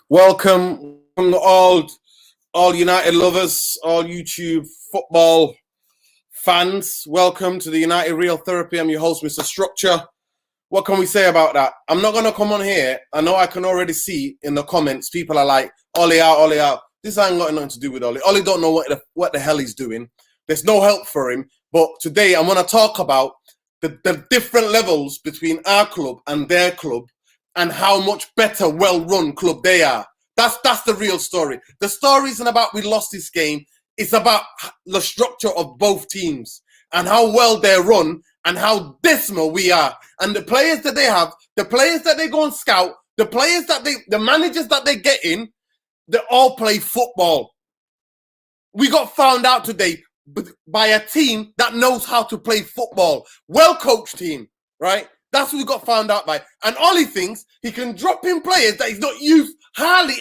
Welcome all United lovers, all YouTube football fans. Welcome to the United Real Therapy. I'm your host, Mr. Structure. What can we say about that? I'm not going to come on here. I know I can already see in the comments, people are like, Ollie out, Ollie out. This ain't got nothing to do with Ollie. Ollie don't know what the hell he's doing. There's no help for him. But today I want to talk about the different levels between our club and their club and how much better, well-run club they are. That's the real story. The story isn't about we lost this game. It's about the structure of both teams and how well they're run and how dismal we are. And the players that they have, the players that they go and scout, the managers that they get in, they all play football. We got found out today by a team that knows how to play football. Well-coached team, right? That's what we got found out by. And Ollie thinks he can drop in players that he's not used hardly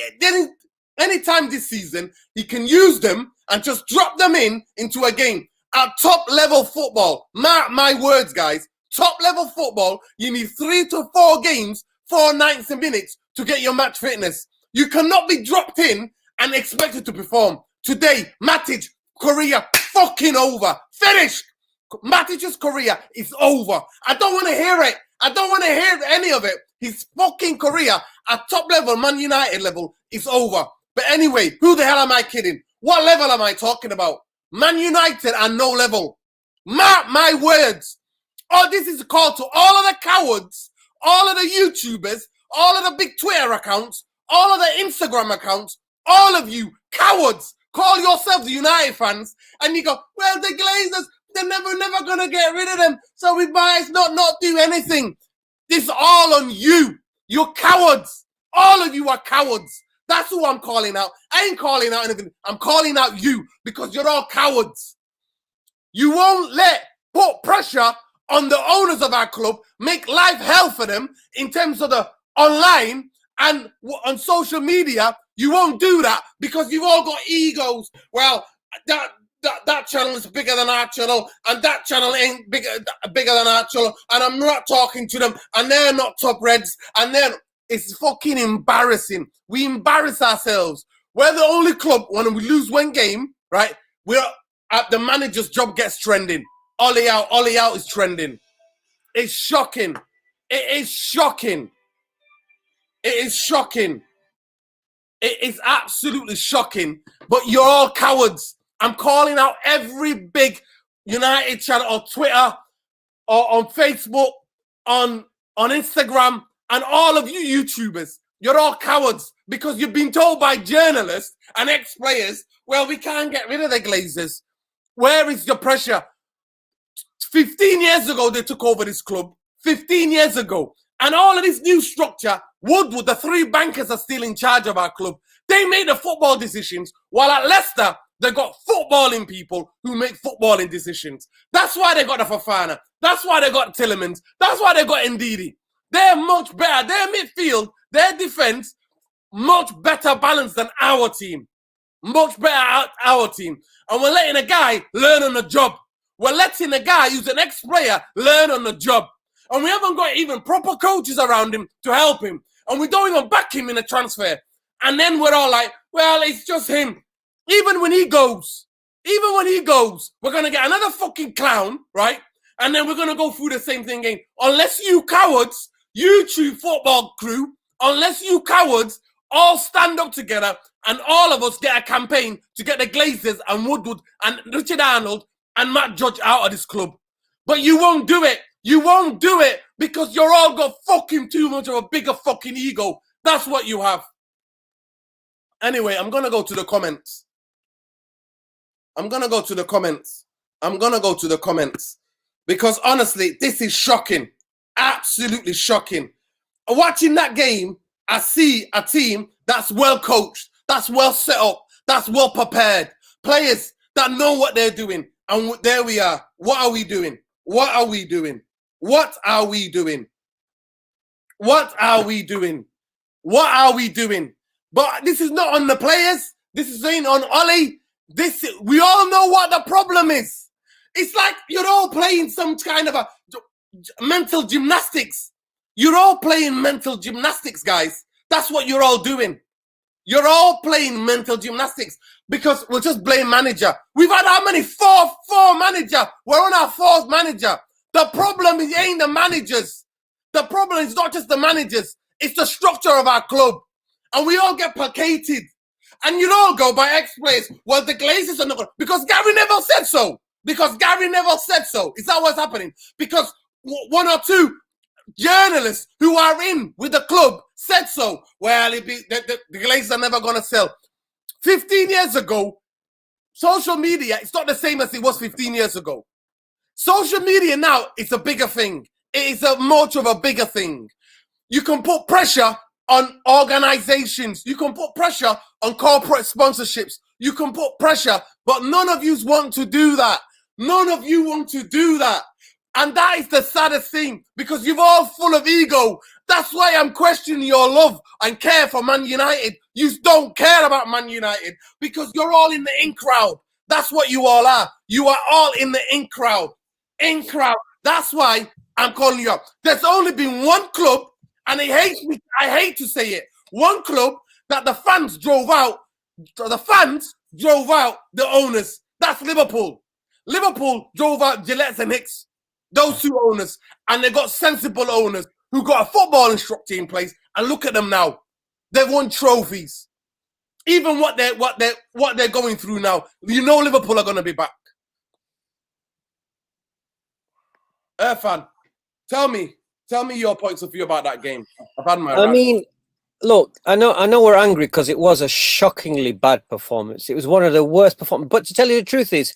anytime this season. He can use them and just drop them into a game. At top-level football, mark my words, guys, top-level football, you need 3 to 4 games, 4 90 minutes to get your match fitness. You cannot be dropped in and expected to perform. Today, Matic, career fucking over. Finished. Matic's career is over. I don't want to hear it. I don't want to hear any of it. His fucking career at top level, Man United level, is over. But anyway, who the hell am I kidding? What level am I talking about? Man United are no level. Mark my words. Oh, this is a call to all of the cowards, all of the YouTubers, all of the big Twitter accounts, all of the Instagram accounts, all of you cowards. Call yourselves the United fans, and you go, well, the Glazers, they're never going to get rid of them, so we might not do anything. This is all on you. You're cowards. All of you are cowards. That's who I'm calling out. I ain't calling out anything. I'm calling out you because you're all cowards. You won't put pressure on the owners of our club, make life hell for them in terms of the online and on social media. You won't do that because you've all got egos. Well, that channel is bigger than our channel, and that channel ain't bigger than our channel, and I'm not talking to them, and they're not top reds, and then it's fucking embarrassing. We embarrass ourselves. We're the only club when we lose one game, right? We're at the manager's job gets trending. Ollie out is trending. It's shocking. It is shocking. It is shocking. It is absolutely shocking. But you're all cowards. I'm calling out every big United channel on Twitter or on Facebook, on Instagram, and all of you YouTubers. You're all cowards because you've been told by journalists and ex-players, well, we can't get rid of the Glazers. Where is your pressure? 15 years ago, they took over this club. 15 years ago. And all of this new structure, Woodward, the 3 bankers are still in charge of our club. They made the football decisions, while at Leicester, they got footballing people who make footballing decisions. That's why they got the Fofana. That's why they got Tillemans. That's why they got Ndidi. They're much better. Their midfield, their defense, much better balanced than our team. Much better our team. And we're letting a guy learn on the job. We're letting a guy who's an ex-player learn on the job. And we haven't got even proper coaches around him to help him. And we don't even back him in a transfer. And then we're all like, well, it's just him. Even when he goes, we're going to get another fucking clown, right? And then we're going to go through the same thing again. Unless you cowards, YouTube football crew, unless you cowards all stand up together and all of us get a campaign to get the Glazers and Woodward and Richard Arnold and Matt Judge out of this club. But you won't do it. You won't do it because you're all got fucking too much of a bigger fucking ego. That's what you have. Anyway, I'm going to go to the comments. Because honestly, this is shocking. Absolutely shocking. Watching that game, I see a team that's well coached, that's well set up, that's well prepared. Players that know what they're doing. And there we are. What are we doing? What are we doing? What are we doing? What are we doing? What are we doing? But this is not on the players. This is ain't on Ollie. We all know what the problem is. It's like you're all playing some kind of a mental gymnastics. You're all playing mental gymnastics, guys. That's what you're all doing. You're all playing mental gymnastics because we'll just blame manager. We've had how many? Four manager. We're on our fourth manager. The problem is ain't the managers. The problem is not just the managers. It's the structure of our club. And we all get placated. And you all go by ex-players. Well, the Glazers are not going to. Because Gary Neville said so. Because Gary Neville said so. Is that what's happening? Because one or two journalists who are in with the club said so. Well, the Glazers are never going to sell. 15 years ago, social media, it's not the same as it was 15 years ago. Social media now, it's a bigger thing. It is much of a bigger thing. You can put pressure on organizations. You can put pressure on corporate sponsorships. You can put pressure, but none of you want to do that. None of you want to do that. And that is the saddest thing, because you're all full of ego. That's why I'm questioning your love and care for Man United. You don't care about Man United because you're all in the in crowd. That's what you all are. You are all in the in crowd. In crowd. That's why I'm calling you up. There's only been one club, and I hate to say it, one club that the fans drove out. The fans drove out the owners. That's Liverpool. Liverpool drove out Gillette and Hicks. Those two owners, and they got sensible owners who got a footballing structure in place. And look at them now; they've won trophies. Even what they're going through now, you know, Liverpool are going to be back. Irfan, tell me your points of view about that game. I've had my rant. mean, look, I know we're angry because it was a shockingly bad performance. It was one of the worst performances. But to tell you the truth is,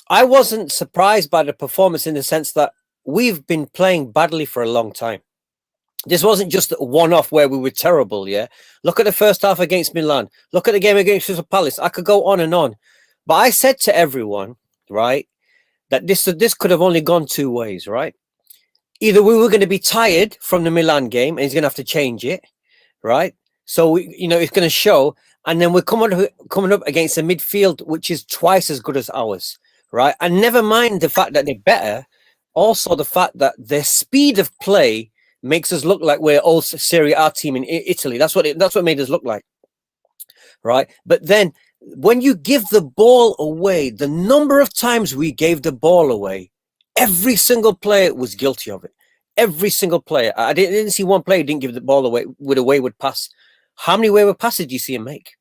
I wasn't surprised by the performance in the sense that we've been playing badly for a long time. This wasn't just a one-off where we were terrible, yeah? Look at the first half against Milan. Look at the game against Crystal Palace. I could go on and on. But I said to everyone, right, that this could have only gone two ways, right? Either we were going to be tired from the Milan game and he's going to have to change it, right? So, it's going to show. And then we're coming up against a midfield which is twice as good as ours. Right, and never mind the fact that they're better, also the fact that their speed of play makes us look like we're all Serie A team in Italy. That's what made us look like, right? But then when you give the ball away, the number of times we gave the ball away, every single player was guilty of it. Every single player. I didn't see one player who didn't give the ball away with a wayward pass. How many wayward passes do you see him make?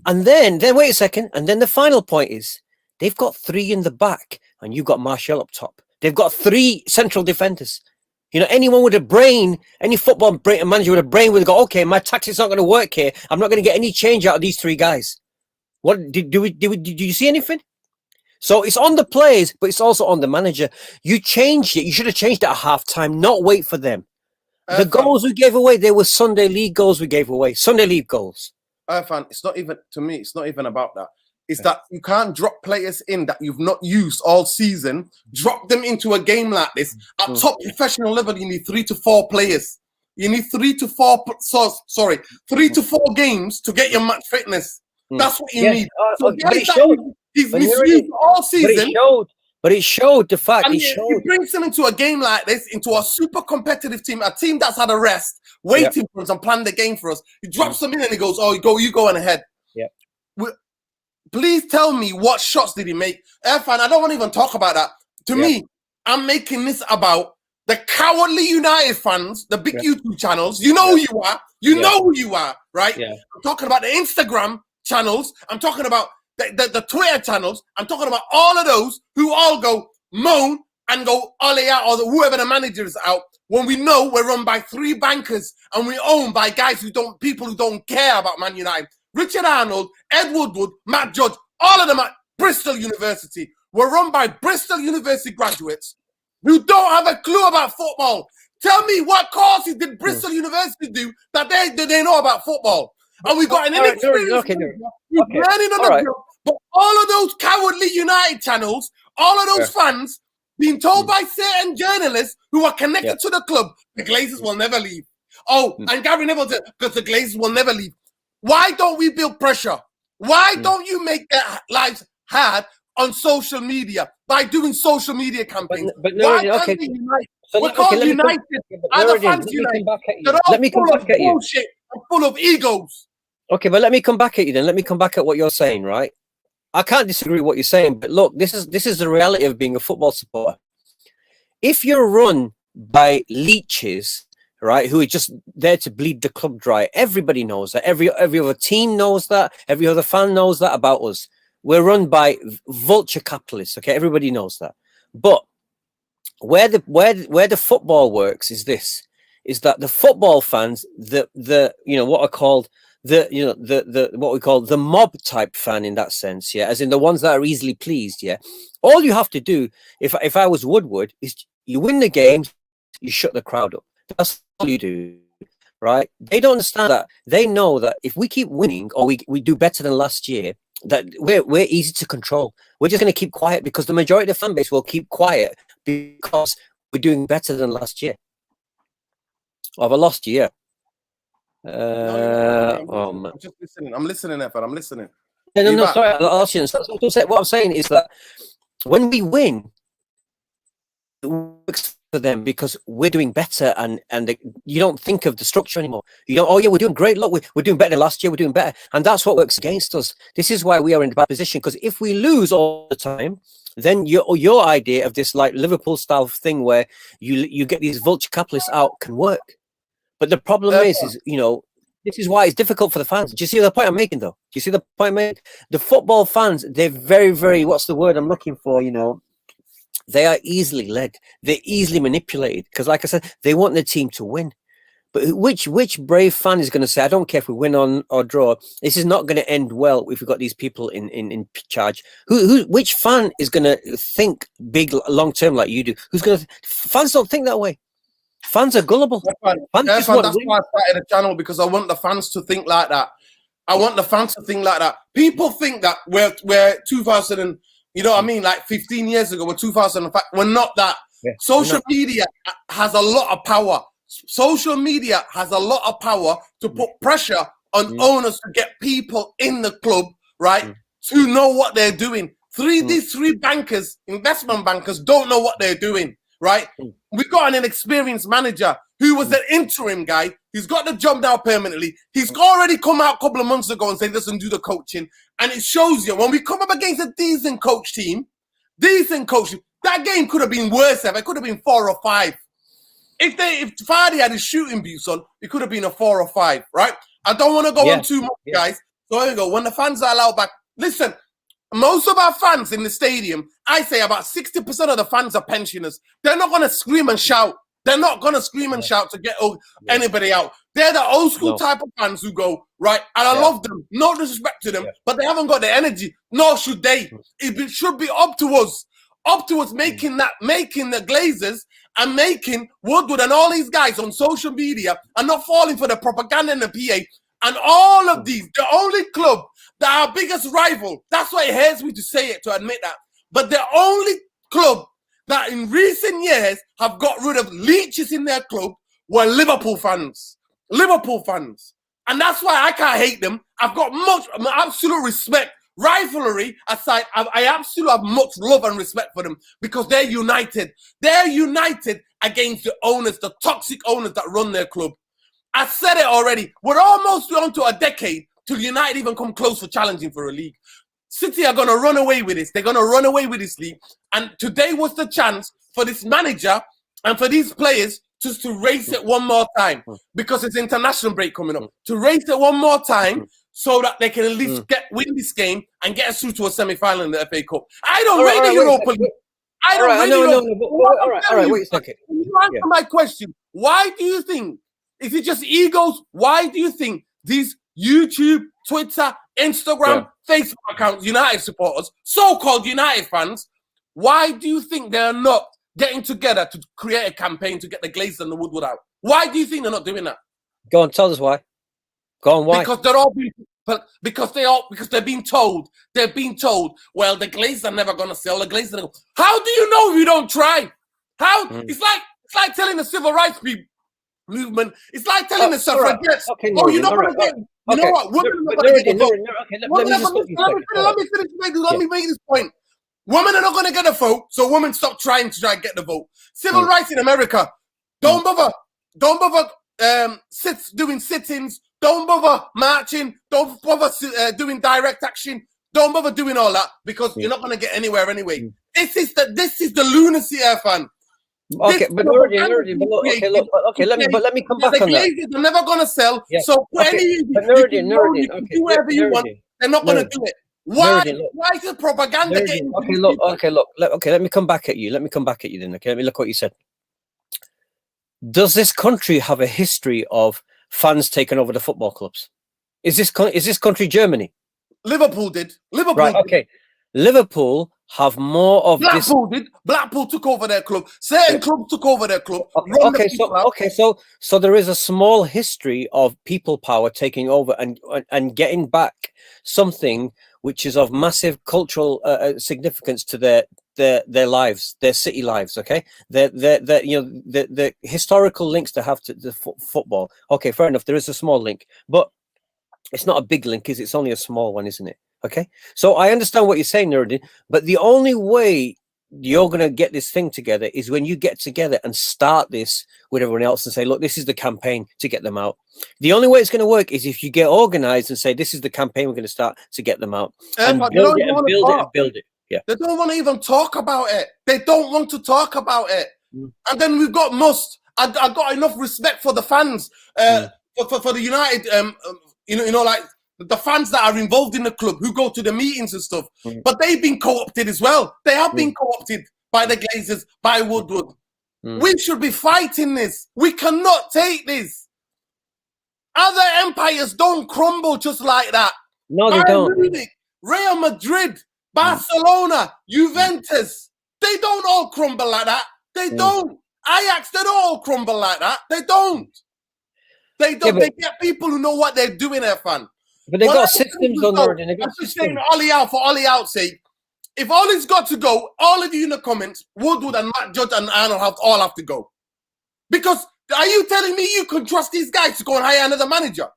And then wait a second, and then the final point is, they've got three in the back, and you've got Martial up top. They've got three central defenders. Anyone with a brain, any football manager with a brain would go, okay, my tactics not going to work here. I'm not going to get any change out of these three guys. What did you see anything? So it's on the players, but it's also on the manager. You changed it. You should have changed it at halftime, not wait for them. The goals we gave away, they were Sunday League goals we gave away. Sunday League goals. Irfan, it's not even, to me, it's not even about that. Is that you can't drop players in that you've not used all season, drop them into a game like this. At top professional level, you need 3 to 4 players. You need 3 to 4 games to get your match fitness. That's what you need. So he's misused all season. But it showed the fact. And he brings them into a game like this, into a super competitive team, a team that's had a rest, waiting for us and planned the game for us. He drops them in and he goes, "Oh, you go on ahead." Yeah. Please tell me, what shots did he make? Irfan, I don't want to even talk about that. To me, I'm making this about the cowardly United fans, the big YouTube channels. You know who you are. You know who you are, right? Yeah. I'm talking about the Instagram channels. I'm talking about the Twitter channels. I'm talking about all of those who all go moan and go Ole out, or whoever the manager is out, when we know we're run by 3 bankers and we're owned by guys people who don't care about Man United. Richard Arnold, Ed Woodward, Matt Judge, all of them at Bristol University were run by Bristol University graduates who don't have a clue about football. Tell me, what courses did Bristol University do that they know about football? And we got an inexperienced learning on the job. But all of those cowardly United channels, all of those fans being told by certain journalists who are connected to the club, the Glazers will never leave. Oh, and Gary Neville said, because the Glazers will never leave. Why don't we build pressure? Why don't you make their lives hard on social media by doing social media campaigns? But no, okay. We're called United. Are the fans United? Let me come back at you. Full of egos. Okay, but let me come back at you then. Let me come back at what you're saying, right? I can't disagree with what you're saying, but look, this is the reality of being a football supporter. If you're run by leeches, right, who are just there to bleed the club dry, everybody knows that. Every other team knows that. Every other fan knows that about us. We're run by vulture capitalists. Okay, everybody knows that. But where the football works is that the football fans, the what are called the what we call the mob type fan in that sense, yeah, as in the ones that are easily pleased, yeah. All you have to do, if I was Woodward, is you win the game, you shut the crowd up. That's all you do, right? They don't understand that. They know that if we keep winning or we do better than last year, that we're easy to control. We're just going to keep quiet because the majority of the fan base will keep quiet because we're doing better than last year. Have I lost you? Yeah. I'm just listening. I'm listening, Evan. I'm listening. No, sorry, I lost you. So what I'm saying is that when we win, it works for them because we're doing better, and you don't think of the structure anymore. You don't. Oh yeah, we're doing great. Look, we're doing better than last year. We're doing better, and that's what works against us. This is why we are in a bad position, because if we lose all the time, then your idea of this like Liverpool style thing where you get these vulture capitalists out can work. But the problem is this is why it's difficult for the fans. Do you see the point I'm making, though? Do you see the point I'm making? The football fans, they're very, very, what's the word I'm looking for, they are easily led. They're easily manipulated. Because like I said, they want their team to win. But which brave fan is going to say, I don't care if we win or draw, this is not going to end well if we've got these people in charge? Which fan is going to think big long-term like you do? Fans don't think that way. Fans are gullible. That's why I started a channel, because I want the fans to think like that. I want the fans to think like that. People think that we're 2000 and, you know what I mean, like 15 years ago, we're 2005. We're not that. Yeah, social media has a lot of power. Social media has a lot of power to put pressure on owners to get people in the club, right, to know what they're doing. These three bankers, investment bankers, don't know what they're doing. Right, we got an inexperienced manager who was an interim guy. He's got the job now permanently. He's already come out a couple of months ago and said he doesn't do the coaching. And it shows you when we come up against a decent coach team, that game could have been worse. It could have been 4 or 5. If Vardy had his shooting boots on, it could have been a 4 or 5. Right? I don't want to go on too much, guys. So here we go. When the fans are allowed back, listen. Most of our fans in the stadium, I say about 60% of the fans are pensioners. They're not going to scream and shout. They're not going to scream and shout to get anybody out. They're the old school type of fans who go, right, and I love them. No disrespect to them, but they haven't got the energy. Nor should they. It should be up to us making the Glazers and making Woodward and all these guys on social media and not falling for the propaganda and the PA. And all of these, the only club that our biggest rival, that's why it hurts me to say it, to admit that, but the only club that in recent years have got rid of leeches in their club were Liverpool fans. Liverpool fans. And that's why I can't hate them. I've got absolute respect. Rivalry aside, I absolutely have much love and respect for them because they're united. They're united against the owners, the toxic owners that run their club. I said it already. We're almost on to a decade till United even come close for challenging for a league. City are going to run away with this. They're going to run away with this league. And today was the chance for this manager and for these players just to race it one more time because it's international break coming up. To race it one more time so that they can at least win this game and get us through to a semi-final in the FA Cup. I don't rate the Europa League. I don't rate All right, wait a second. You answer my question. Why do you think? Is it just egos? Why do you think these YouTube, Twitter, Instagram, Facebook accounts, United supporters, so-called United fans, why do you think they're not getting together to create a campaign to get the Glazers and the Woodward out? Why do you think they're not doing that? Go on, tell us why. Go on, why? Because they're being told. They're being told. Well, the Glazers are never going to sell. The Glazers are. How do you know if you don't try? How? It's like telling the civil rights movement. It's like telling the suffragettes, okay, you're not going to get. You know what? Women are not going to get a vote. Let me make this point. Women are not going to get a vote, so women stop trying to get the vote. Civil rights in America. Don't bother doing sit-ins, Don't bother marching. Don't bother doing direct action. Don't bother doing all that because you're not going to get anywhere anyway. This is the lunacy, Irfan. Okay, but let me come back on that. The Glazers are never going to sell. Yeah. So Okay. But Nuruddin, do whatever you want. They're not going to do it. Why? Why is the propaganda getting? Okay, let me come back at you. Let me come back at you then. Okay, let me look what you said. Does this country have a history of fans taking over the football clubs? Is this country Germany? Liverpool did. Right. Okay. Liverpool have more of Blackpool did. Blackpool took over their club. Certain clubs took over their club. So there is a small history of people power taking over and getting back something which is of massive cultural significance to their lives, their city lives. Okay, the historical links to have to the football. Okay, fair enough. There is a small link, but it's not a big link, is it? It's only a small one, isn't it? Okay, so I understand what you're saying, Nuruddin, but the only way you're going to get this thing together is when you get together and start this with everyone else and say, look, this is the campaign to get them out. The only way it's going to work is if you get organized and say, this is the campaign we're going to start to get them out. And build it. Yeah. They don't want to even talk about it. They don't want to talk about it. And then we've got Must. I got enough respect for the fans, for the United, like the fans that are involved in the club who go to the meetings and stuff, but they've been co-opted as well. They have been co-opted by the Glazers, by Woodward. We should be fighting this. We cannot take this. Other empires don't crumble just like that. No, they don't. Munich, Real Madrid, Barcelona, Juventus, they don't all crumble like that. They don't. Ajax, they don't all crumble like that. They don't. They don't. They get people who know what they're doing, Irfan. But they've got systems on there. I'm just saying Ollie out for Ollie out's sake. If Ollie's got to go, all of you in the comments, Woodward and Matt Judge and Arnold have to go. Because are you telling me you can trust these guys to go and hire another manager?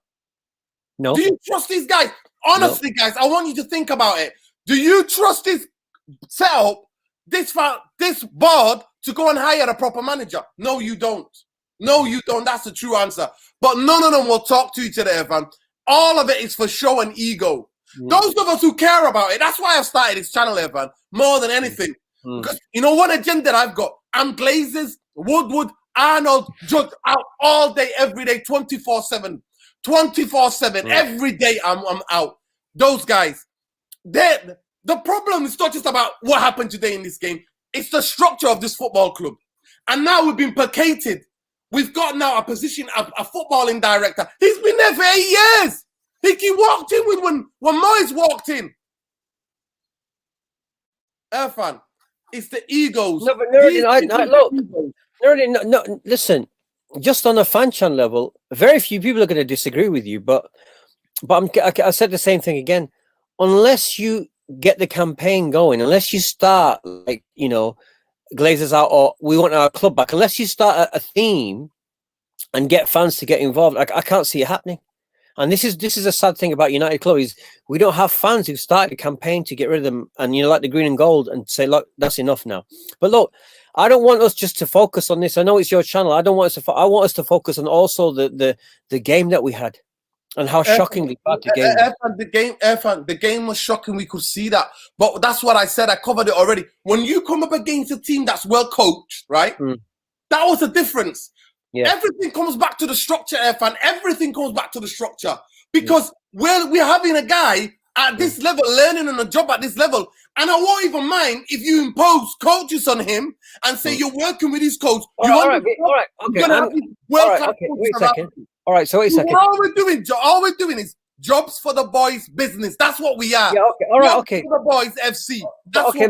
No. Do you trust these guys? Honestly, guys, I want you to think about it. Do you trust this setup, this board, to go and hire a proper manager? No, you don't. No, you don't. That's the true answer. But none of them will talk to you today, Irfan. All of it is for show and ego. Those of us who care about it, that's why I've started this channel, Irfan, more than anything. Because you know what agenda I've got? I'm Glazers, Woodward, Arnold, Judge out all day, every day, 24/7. 24/7. Every day I'm out. Those guys. The problem is not just about what happened today in this game. It's the structure of this football club. And now we've been placated. We've got now a position, a footballing director. He's been there for 8 years. He walked in when Moyes walked in. Irfan, it's the egos. No, but Nuruddin, no, listen. Just on a fan channel level, very few people are going to disagree with you. But I said the same thing again. Unless you get the campaign going, unless you start Glazers out or we want our club back, unless you start a theme and get fans to get involved, I can't see it happening. And this is a sad thing about United Club is we don't have fans who've started a campaign to get rid of them and like the green and gold and say, look, that's enough now. But look, I don't want us just to focus on this. I know it's your channel. I want us to focus on also the game that we had and how shockingly bad the game was. The game was shocking. We could see that. But that's what I said. I covered it already. When you come up against a team that's well coached, right? That was the difference. Yeah. Everything comes back to the structure, Irfan. Everything comes back to the structure. Because we're having a guy at this level, learning on a job at this level. And I won't even mind if you impose coaches on him and say you're working with his coach. All right. Okay. Wait a second. All right, so wait a second. All we're doing is jobs for the boys business. That's what we are. Yeah, okay. All right, okay. For the boys FC. That's okay,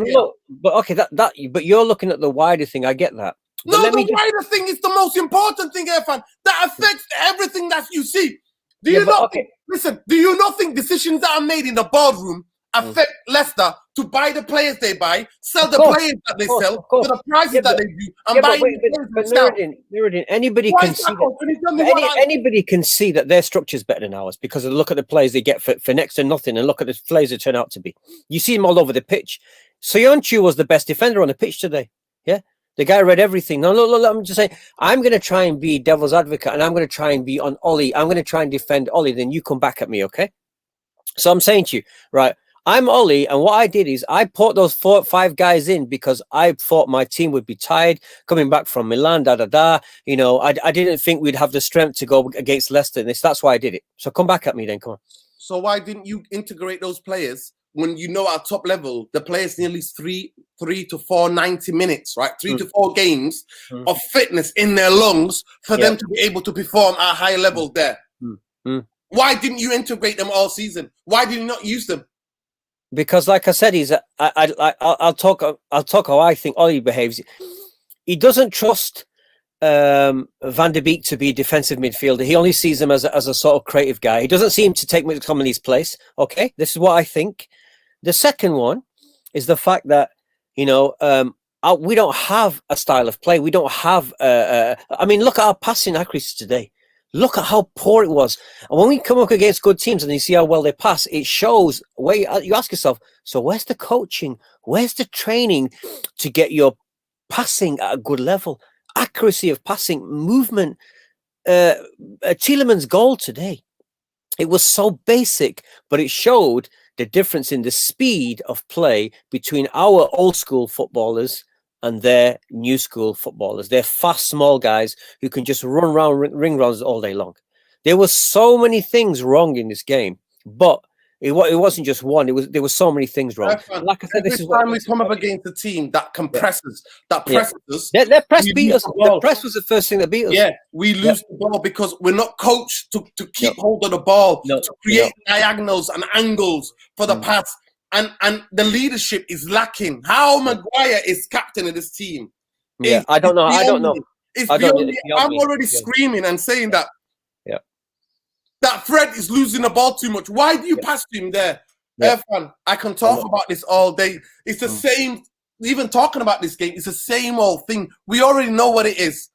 but you're looking at the wider thing. I get that. But no, the wider thing is the most important thing, Irfan. That affects everything that you see. Do you not think decisions that are made in the boardroom affect Leicester to buy the players they buy, sell the players that they sell, for the prices that they do, and buy Nuruddin, anybody can see that their structure is better than ours because of look at the players they get for next to nothing and look at the players they turn out to be. You see them all over the pitch. Soyuncu was the best defender on the pitch today. Yeah. The guy read everything. No, look, I'm just saying, I'm going to try and be devil's advocate, and I'm going to try and be on Ollie. I'm going to try and defend Ollie. Then you come back at me, okay? So I'm saying to you, right, I'm Ollie, and what I did is I put those 4 or 5 guys in because I thought my team would be tired coming back from Milan, You know, I didn't think we'd have the strength to go against Leicester. That's why I did it. So come back at me then, come on. So why didn't you integrate those players when you know at top level the players need at least 3 to 4 90 minutes, right? 3 to 4 games of fitness in their lungs for them to be able to perform at a high level there. Why didn't you integrate them all season? Why did you not use them? Because, like I said, I'll talk how I think Ollie behaves. He doesn't trust Van der Beek to be a defensive midfielder. He only sees him as a sort of creative guy. He doesn't seem to take McTominay's place. Okay, this is what I think. The second one is the fact that, you know, we don't have a style of play. We don't have. I mean, look at our passing accuracy today. Look at how poor it was. And when we come up against good teams and you see how well they pass, it shows where you ask yourself, so where's the coaching? Where's the training to get your passing at a good level? Accuracy of passing, movement. Tielemans' goal today, it was so basic, but it showed the difference in the speed of play between our old school footballers and their new school footballers. They're fast, small guys who can just run around ring rounds all day long. There were so many things wrong in this game, but it wasn't just one. There were so many things wrong. Like I said, this is time we come up against a team that compresses, that presses us. Their press beat us. The press was the first thing that beat us. Yeah, we lose the ball because we're not coached to keep hold of the ball, to create diagonals and angles for the pass. And the leadership is lacking. How Maguire is captain of this team? I don't know. It's beyond me. I'm already screaming and saying that. That Fred is losing the ball too much. Why do you pass to him there? Irfan, I can talk about this all day. It's the same. Even talking about this game, it's the same old thing. We already know what it is.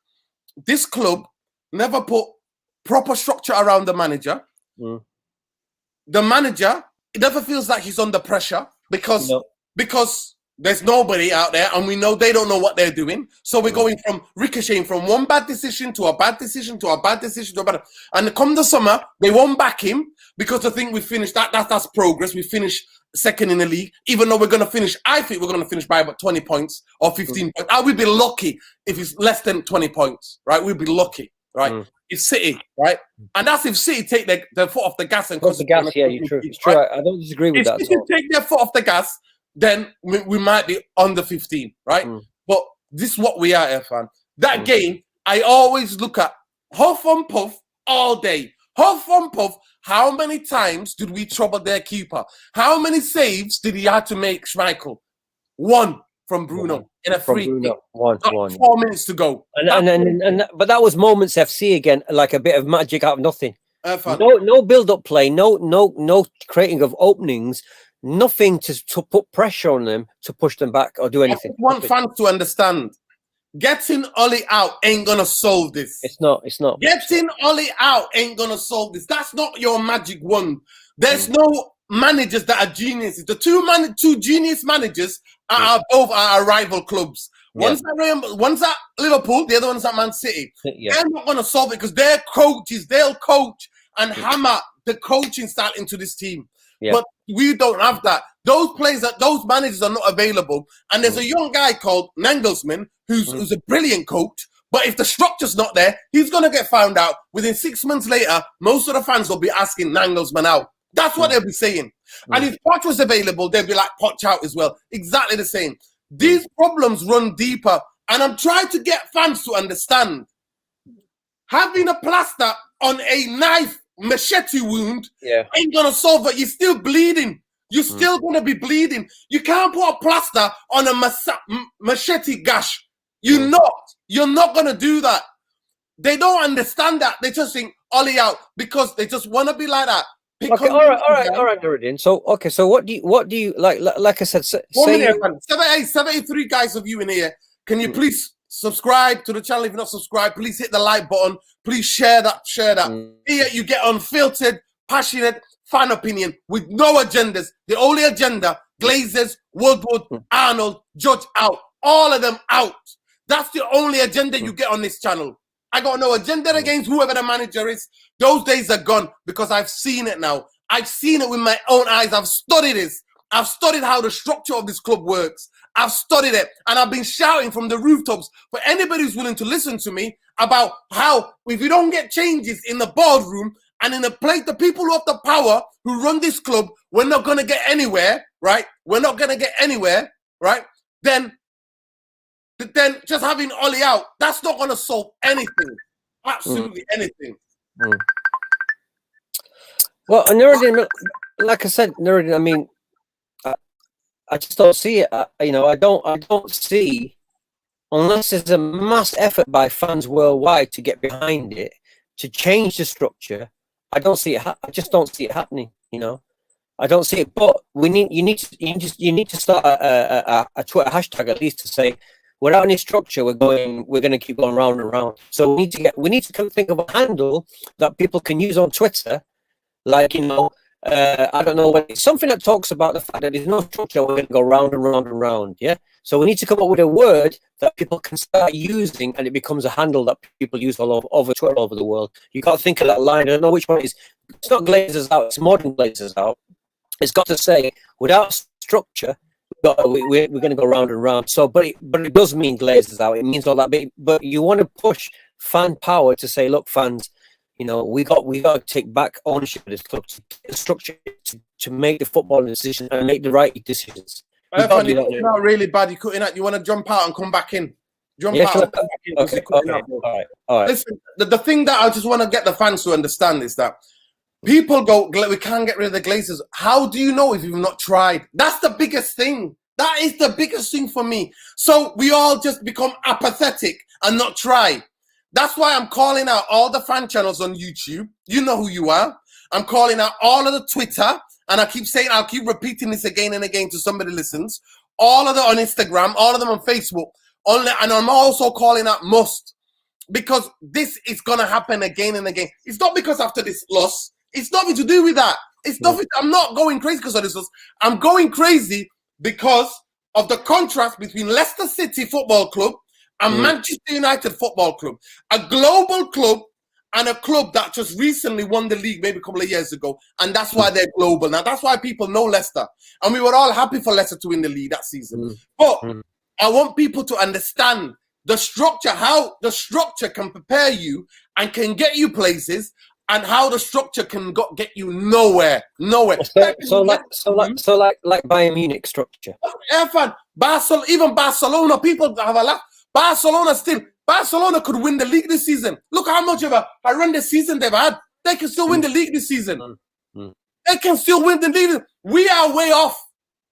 This club never put proper structure around the manager. The manager, it never feels like he's under pressure because there's nobody out there, and we know they don't know what they're doing. So we're going from ricocheting from one bad decision to a bad decision to a bad decision to a bad. And come the summer, they won't back him because I think we finished that's progress. We finished second in the league, even though we're going to finish. I think we're going to finish by about 20 points or 15 points. I would be lucky if it's less than 20 points, right? We'd be lucky, right? It's City, right? And that's if City take their foot off the gas and the gas. Yeah, you're true. It's true. I don't disagree with that. If City take their foot off the gas, then we might be under 15, right? But this is what we are, Irfan. That game, I always look at Huff and Puff all day. Huff and Puff, how many times did we trouble their keeper? How many saves did he have to make, Schmeichel? 1 from Bruno in a free kick. 4 minutes to go. But that was Moments FC again, like a bit of magic out of nothing. Irfan. No build-up play, no creating of openings. Nothing to put pressure on them to push them back or do anything. I want fans to understand. Getting Ollie out ain't gonna solve this. It's not. Getting Ollie out ain't gonna solve this. That's not your magic wand. There's no managers that are geniuses. The two genius managers are both our rival clubs. One's at Liverpool, the other one's at Man City. They're not gonna solve it because they're coaches. They'll coach and hammer the coaching style into this team. But we don't have that. Those managers are not available. And there's a young guy called Nagelsmann who's a brilliant coach. But if the structure's not there, he's going to get found out. Within 6 months later, most of the fans will be asking Nagelsmann out. That's what they'll be saying. And if Poch was available, they'll be like, Poch out as well. Exactly the same. These problems run deeper. And I'm trying to get fans to understand. Having a plaster on a knife machete wound ain't gonna solve it. You're still bleeding. You're still gonna be bleeding. You can't put a plaster on a machete gash. You're not gonna do that. They don't understand that. They just think Ollie out because they just want to be like that. All right, Nuruddin. So what do you like? Like I said, say 73 guys of you in here. Can you please subscribe to the channel if you're not subscribed? Please hit the like button. Please share that. Here you get unfiltered, passionate fan opinion with no agendas. The only agenda, Glazers, Woodward, Arnold, Judge out. All of them out. That's the only agenda you get on this channel. I got no agenda against whoever the manager is. Those days are gone because I've seen it now. I've seen it with my own eyes. I've studied this. I've studied how the structure of this club works. I've studied it, and I've been shouting from the rooftops for anybody who's willing to listen to me about how if you don't get changes in the boardroom and in the place, the people who have the power who run this club, we're not going to get anywhere, right? We're not going to get anywhere, right? Then just having Ollie out, that's not going to solve anything. Absolutely anything. Well, Nuruddin, like I said, Nuruddin, I mean, I just don't see it. You know, I don't see, unless there's a mass effort by fans worldwide to get behind it, to change the structure. I don't see it. I just don't see it happening. You know, I don't see it. But you need to start a Twitter hashtag at least to say, without any structure, we're going to keep going round and round. So we need to think of a handle that people can use on Twitter, like, you know. I don't know, it's something that talks about the fact that there's no structure, we're going to go round and round and round, yeah? So we need to come up with a word that people can start using, and it becomes a handle that people use all over Twitter all over the world. You got to think of that line. I don't know which one it is. It's not Glazers out, it's modern Glazers out. It's got to say, without structure, we're going to go round and round. So, but it does mean Glazers out. It means all that, but you want to push fan power to say, look, fans, you know, we got to take back ownership of this club, to structure to make the football decision and make the right decisions. You're not really bad. You're cutting out. You want to jump out and come back in? Jump out and come back in. Okay. All right. Listen, the thing that I just want to get the fans to understand is that people go, we can't get rid of the Glazers. How do you know if you've not tried? That's the biggest thing. That is the biggest thing for me. So we all just become apathetic and not try. That's why I'm calling out all the fan channels on YouTube. You know who you are. I'm calling out all of the Twitter, and I'll keep repeating this again and again till somebody listens. All of them on Instagram, all of them on Facebook. And I'm also calling out Must, because this is going to happen again and again. It's not because after this loss. It's nothing to do with that. It's nothing. I'm not going crazy because of this loss. I'm going crazy because of the contrast between Leicester City Football Club and Manchester United Football Club, a global club and a club that just recently won the league maybe a couple of years ago, and that's why they're global. Now, that's why people know Leicester, and we were all happy for Leicester to win the league that season. But I want people to understand the structure, how the structure can prepare you and can get you places, and how the structure can get you nowhere. So like Bayern Munich structure. Even Barcelona, people have a laugh. Barcelona could win the league this season. Look how much of a horrendous season they've had. They can still win the league this season. They can still win the league. We are way off.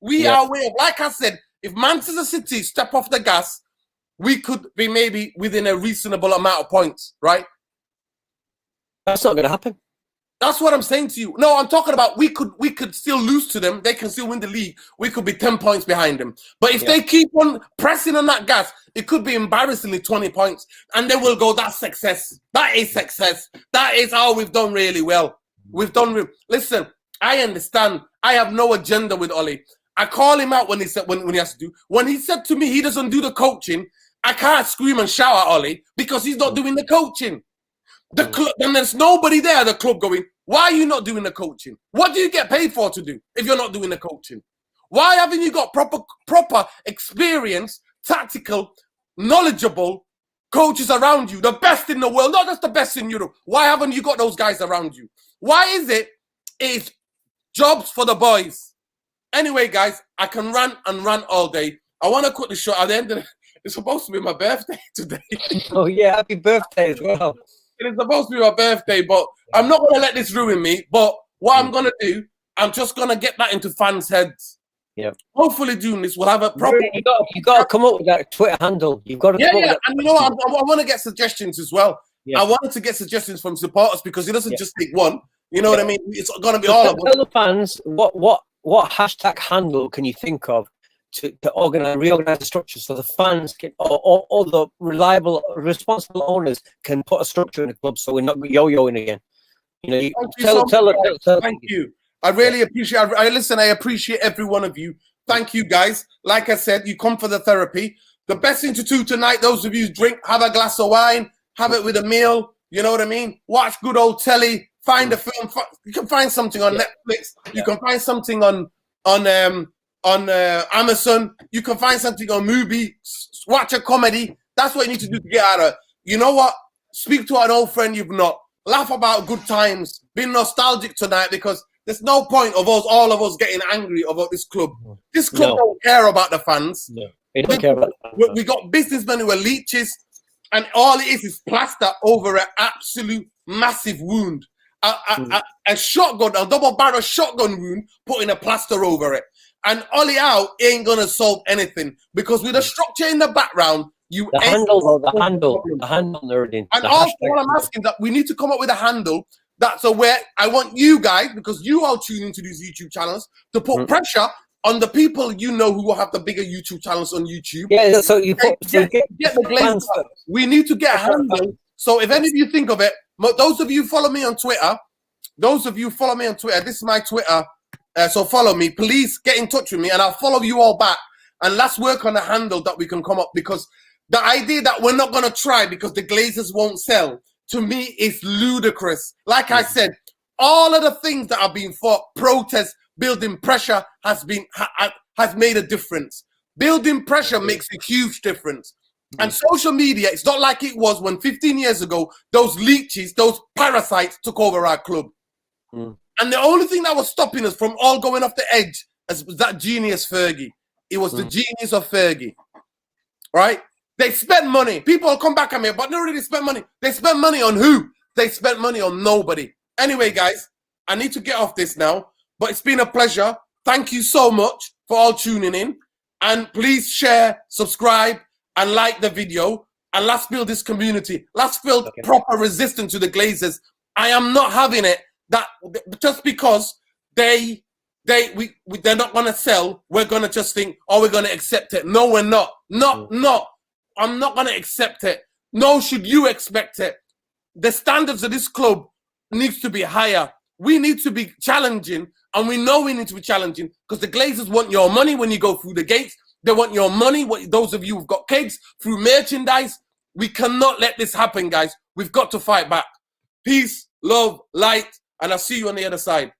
We are way off. Like I said, if Manchester City step off the gas, we could be maybe within a reasonable amount of points, right? That's not going to happen. That's what I'm saying to you. No, I'm talking about we could still lose to them. They can still win the league. We could be 10 points behind them. But if they keep on pressing on that gas, it could be embarrassingly 20 points. And then we'll go, that's success. That is success. That is how we've done really well. Listen, I understand. I have no agenda with Ollie. I call him out when he said when he has to do. When he said to me he doesn't do the coaching, I can't scream and shout at Ollie because he's not doing the coaching. The club, and there's nobody there at the club going, why are you not doing the coaching? What do you get paid for to do if you're not doing the coaching? Why haven't you got proper experience, tactical, knowledgeable coaches around you? The best in the world, not just the best in Europe. Why haven't you got those guys around you? Why is it's jobs for the boys? Anyway, guys, I can rant all day. I want to cut the short at the end of it's supposed to be my birthday today. Oh, yeah, happy birthday as well. It is supposed to be my birthday, but I'm not going to let this ruin me. But what I'm going to do, I'm just going to get that into fans' heads. Yeah. Hopefully doing this, we'll have a proper... You got to come up with that Twitter handle. You've got to come up with that. And you know what? I want to get suggestions as well. Yeah. I wanted to get suggestions from supporters because it doesn't just take one. You know what I mean? It's going to be all of them. Tell the fans, what hashtag handle can you think of to reorganize the structure so the fans can, or the reliable, responsible owners can put a structure in the club so we're not yo-yoing again. You know, Thank you. I really appreciate I appreciate every one of you. Thank you, guys. Like I said, you come for the therapy. The best thing to do tonight, those of you drink, have a glass of wine, have it with a meal. You know what I mean? Watch good old telly. Find a film. You can find something on Netflix. You can find something on Amazon. You can find something on Mubi. Watch a comedy. That's what you need to do to get out of it. You know what? Speak to an old friend you've not. Laugh about good times. Be nostalgic tonight, because there's no point of us, all of us, getting angry about this club. This club don't care about the fans. No, they don't care about the fans. We got businessmen who are leeches, and all it is plaster over an absolute massive wound. A shotgun, a double barrel shotgun wound, putting a plaster over it. And Ollie out ain't gonna solve anything, because with a structure in the background, the handle, Nuruddin. And also, what I'm asking that we need to come up with a handle that's where I want you guys, because you all tune into these YouTube channels, to put pressure on the people you know who will have the bigger YouTube channels on YouTube. Yeah, so you put get the glaze. We need to get a handle. So if any of you think of it, those of you follow me on Twitter, this is my Twitter. So follow me, please get in touch with me, and I'll follow you all back. And let's work on a handle that we can come up, because the idea that we're not going to try because the Glazers won't sell, to me, is ludicrous. Like I said, all of the things that are being fought, protests, building pressure, has made a difference. Building pressure makes a huge difference. And social media, it's not like it was when 15 years ago, those leeches, those parasites took over our club. And the only thing that was stopping us from all going off the edge was that genius Fergie. It was the genius of Fergie, right? They spent money. People will come back at me, but not really spent money. They spent money on who? They spent money on nobody. Anyway, guys, I need to get off this now, but it's been a pleasure. Thank you so much for all tuning in. And please share, subscribe, and like the video. And let's build this community. Let's build proper resistance to the Glazers. I am not having it that just because they're not going to sell, we're going to just think, oh, we're going to accept it. No, we're not. No. I'm not going to accept it. No, should you expect it. The standards of this club needs to be higher. We need to be challenging, and we know we need to be challenging, because the Glazers want your money when you go through the gates. They want your money, those of you who've got cakes, through merchandise. We cannot let this happen, guys. We've got to fight back. Peace, love, light, and I'll see you on the other side.